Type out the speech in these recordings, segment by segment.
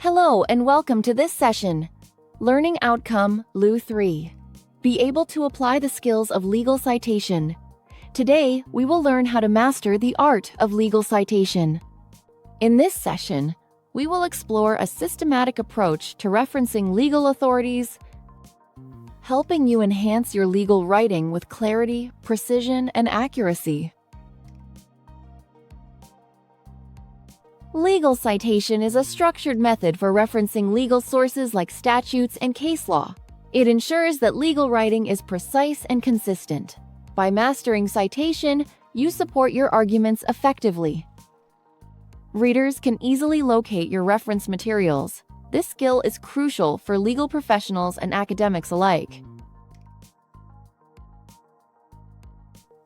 Hello and welcome to this session. Learning Outcome, LO3. Be able to apply the skills of legal citation. Today, we will learn how to master the art of legal citation. In this session, we will explore a systematic approach to referencing legal authorities, helping you enhance your legal writing with clarity, precision, and accuracy. Legal citation is a structured method for referencing legal sources like statutes and case law. It ensures that legal writing is precise and consistent. By mastering citation, you support your arguments effectively. Readers can easily locate your reference materials. This skill is crucial for legal professionals and academics alike.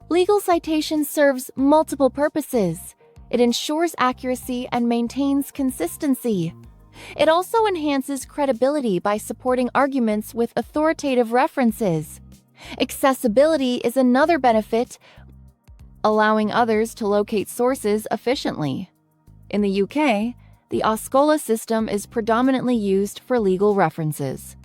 Legal citation serves multiple purposes. It ensures accuracy and maintains consistency. It also enhances credibility by supporting arguments with authoritative references. Accessibility is another benefit, allowing others to locate sources efficiently. In the UK, the Oscola system is predominantly used for legal references.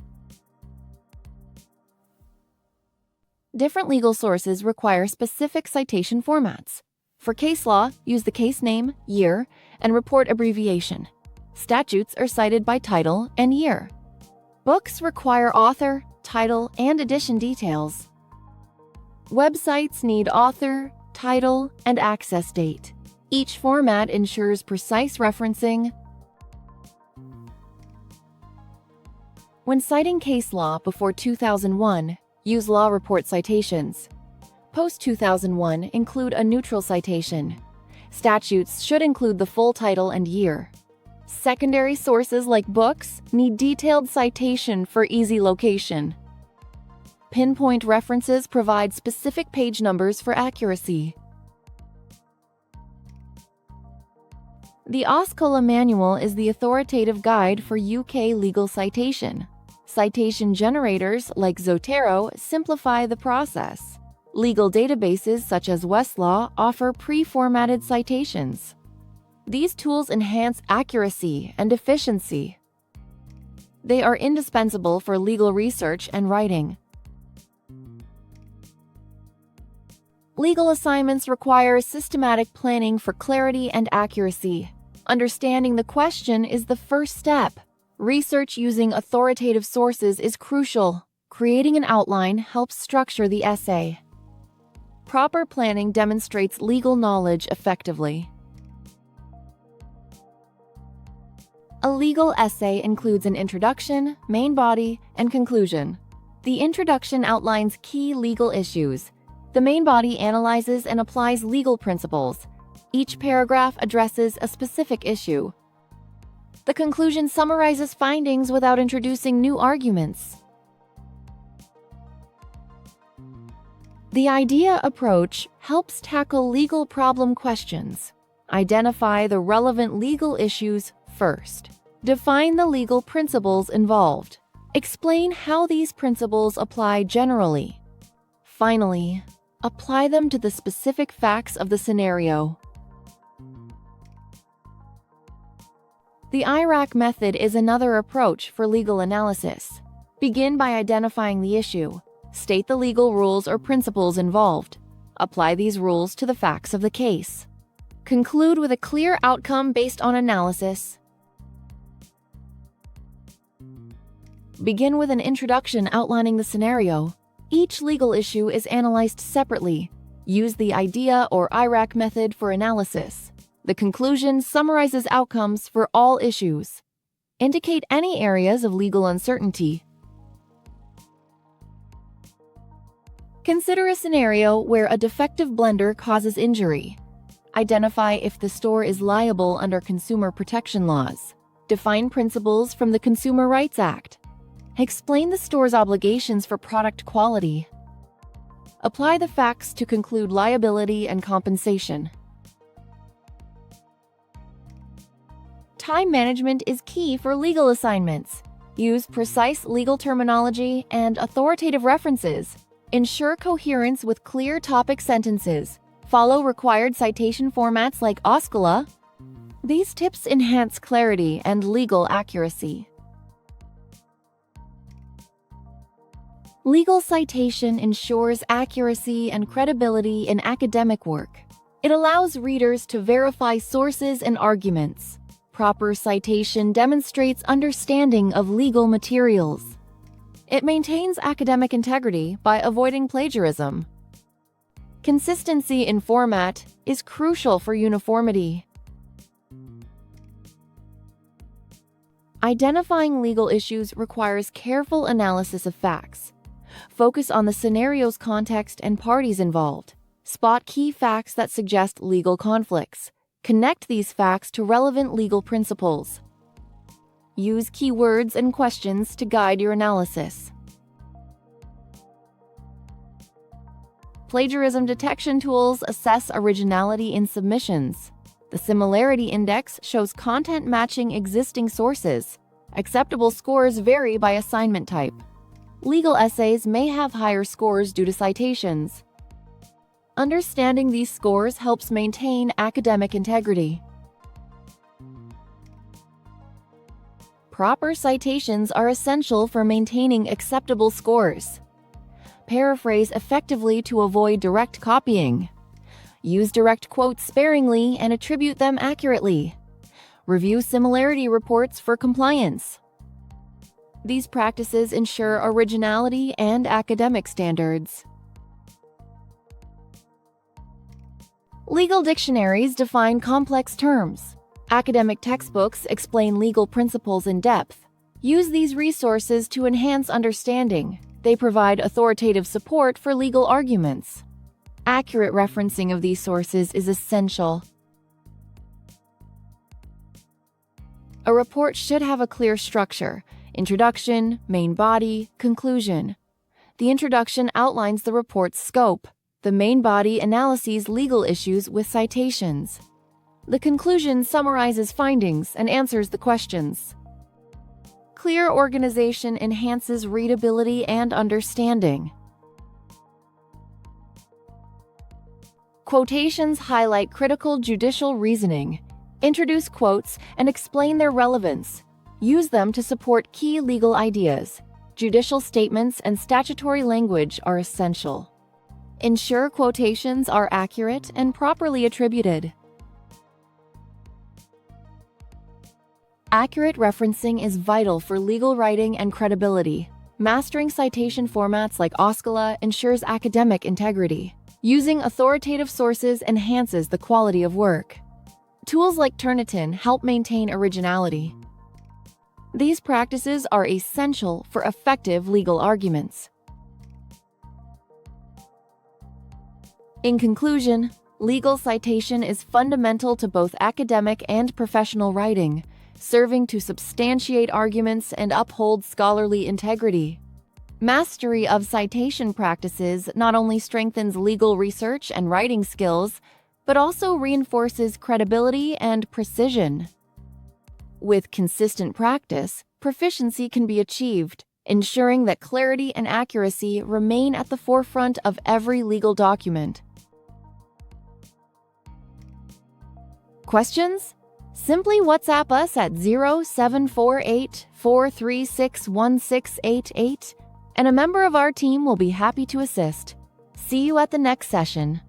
Different legal sources require specific citation formats. For case law, use the case name, year, and report abbreviation. Statutes are cited by title and year. Books require author, title, and edition details. Websites need author, title, and access date. Each format ensures precise referencing. When citing case law before 2001, use law report citations. Post-2001 include a neutral citation. Statutes should include the full title and year. Secondary sources like books need detailed citation for easy location. Pinpoint references provide specific page numbers for accuracy. The Oscola Manual is the authoritative guide for UK legal citation. Citation generators like Zotero simplify the process. Legal databases such as Westlaw offer pre-formatted citations. These tools enhance accuracy and efficiency. They are indispensable for legal research and writing. Legal assignments require systematic planning for clarity and accuracy. Understanding the question is the first step. Research using authoritative sources is crucial. Creating an outline helps structure the essay. Proper planning demonstrates legal knowledge effectively. A legal essay includes an introduction, main body, and conclusion. The introduction outlines key legal issues. The main body analyzes and applies legal principles. Each paragraph addresses a specific issue. The conclusion summarizes findings without introducing new arguments. The idea approach helps tackle legal problem questions. Identify the relevant legal issues first. Define the legal principles involved. Explain how these principles apply generally. Finally, apply them to the specific facts of the scenario. The IRAC method is another approach for legal analysis. Begin by identifying the issue. State the legal rules or principles involved. Apply these rules to the facts of the case. Conclude with a clear outcome based on analysis. Begin with an introduction outlining the scenario. Each legal issue is analyzed separately. Use the IDEA or IRAC method for analysis. The conclusion summarizes outcomes for all issues. Indicate any areas of legal uncertainty. Consider a scenario where a defective blender causes injury. Identify if the store is liable under consumer protection laws. Define principles from the Consumer Rights Act. Explain the store's obligations for product quality. Apply the facts to conclude liability and compensation. Time management is key for legal assignments. Use precise legal terminology and authoritative references. Ensure coherence with clear topic sentences. Follow required citation formats like Oscola. These tips enhance clarity and legal accuracy. Legal citation ensures accuracy and credibility in academic work. It allows readers to verify sources and arguments. Proper citation demonstrates understanding of legal materials. It maintains academic integrity by avoiding plagiarism. Consistency in format is crucial for uniformity. Identifying legal issues requires careful analysis of facts. Focus on the scenario's context and parties involved. Spot key facts that suggest legal conflicts. Connect these facts to relevant legal principles. Use keywords and questions to guide your analysis. Plagiarism detection tools assess originality in submissions. The Similarity Index shows content matching existing sources. Acceptable scores vary by assignment type. Legal essays may have higher scores due to citations. Understanding these scores helps maintain academic integrity. Proper citations are essential for maintaining acceptable scores. Paraphrase effectively to avoid direct copying. Use direct quotes sparingly and attribute them accurately. Review similarity reports for compliance. These practices ensure originality and academic standards. Legal dictionaries define complex terms. Academic textbooks explain legal principles in depth. Use these resources to enhance understanding. They provide authoritative support for legal arguments. Accurate referencing of these sources is essential. A report should have a clear structure: introduction, main body, conclusion. The introduction outlines the report's scope. The main body analyses legal issues with citations. The conclusion summarizes findings and answers the questions. Clear organization enhances readability and understanding. Quotations highlight critical judicial reasoning. Introduce quotes and explain their relevance. Use them to support key legal ideas. Judicial statements and statutory language are essential. Ensure quotations are accurate and properly attributed. Accurate referencing is vital for legal writing and credibility. Mastering citation formats like OSCALA ensures academic integrity. Using authoritative sources enhances the quality of work. Tools like Turnitin help maintain originality. These practices are essential for effective legal arguments. In conclusion, legal citation is fundamental to both academic and professional writing, serving to substantiate arguments and uphold scholarly integrity. Mastery of citation practices not only strengthens legal research and writing skills, but also reinforces credibility and precision. With consistent practice, proficiency can be achieved, ensuring that clarity and accuracy remain at the forefront of every legal document. Questions? Simply WhatsApp us at 0748-436-1688, and a member of our team will be happy to assist. See you at the next session.